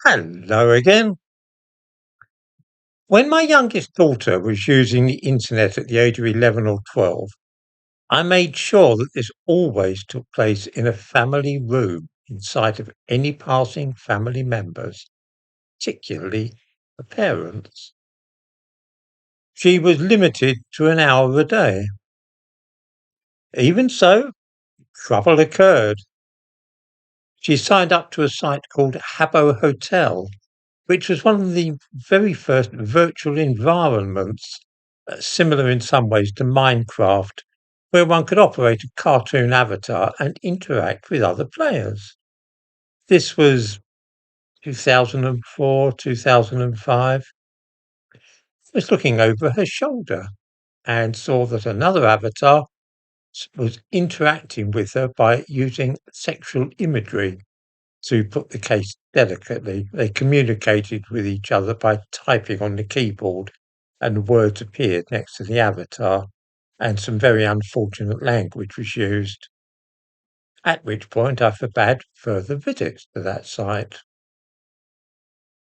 Hello again. When my youngest daughter was using the internet at the age of 11 or 12, I made sure that this always took place in a family room in sight of any passing family members, particularly the parents. She was limited to an hour a day. Even so, trouble occurred. She signed up to a site called Habbo Hotel, which was one of the very first virtual environments, similar in some ways to Minecraft, where one could operate a cartoon avatar and interact with other players. This was 2004, 2005. I was looking over her shoulder and saw that another avatar was interacting with her by using sexual imagery. To put the case delicately, they communicated with each other by typing on the keyboard, and words appeared next to the avatar, and some very unfortunate language was used. At which point I forbade further visits to that site.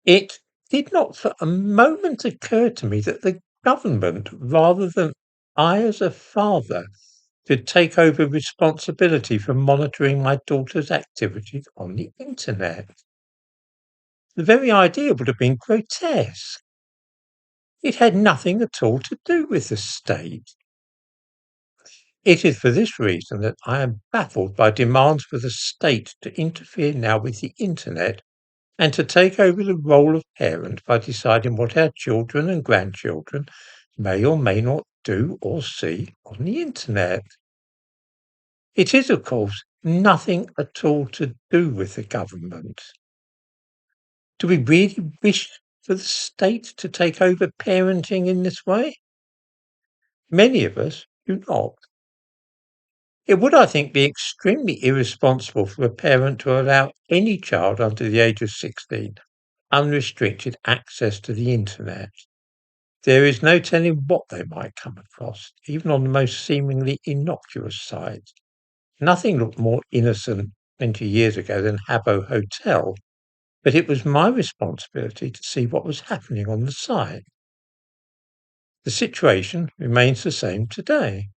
It did not for a moment occur to me that the government, rather than I as a father, could take over responsibility for monitoring my daughter's activities on the internet. The very idea would have been grotesque. It had nothing at all to do with the state. It is for this reason that I am baffled by demands for the state to interfere now with the internet and to take over the role of parent by deciding what our children and grandchildren may or may not do or see on the internet. It is, of course, nothing at all to do with the government. Do we really wish for the state to take over parenting in this way? Many of us do not. It would, I think, be extremely irresponsible for a parent to allow any child under the age of 16 unrestricted access to the internet. There is no telling what they might come across, even on the most seemingly innocuous sites. Nothing looked more innocent 20 years ago than Habbo Hotel, but it was my responsibility to see what was happening on the site. The situation remains the same today.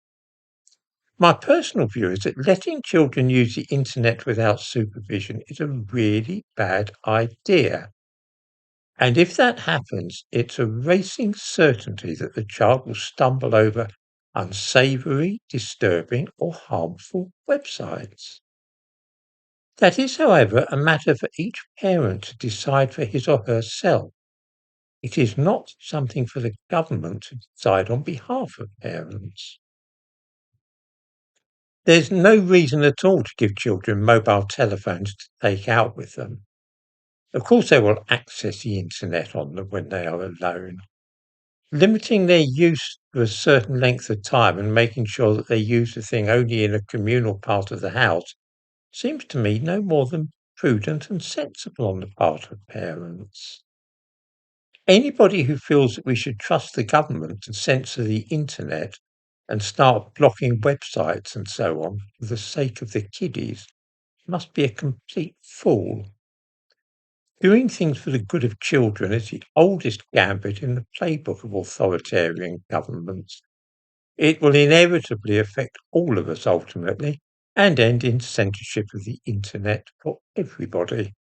My personal view is that letting children use the internet without supervision is a really bad idea. And if that happens, it's a racing certainty that the child will stumble over unsavory, disturbing, or harmful websites. That is, however, a matter for each parent to decide for his or herself. It is not something for the government to decide on behalf of parents. There's no reason at all to give children mobile telephones to take out with them. Of course, they will access the internet on them when they are alone. Limiting their use for a certain length of time and making sure that they use the thing only in a communal part of the house seems to me no more than prudent and sensible on the part of parents. Anybody who feels that we should trust the government to censor the internet and start blocking websites and so on for the sake of the kiddies must be a complete fool. Doing things for the good of children is the oldest gambit in the playbook of authoritarian governments. It will inevitably affect all of us ultimately and end in censorship of the internet for everybody.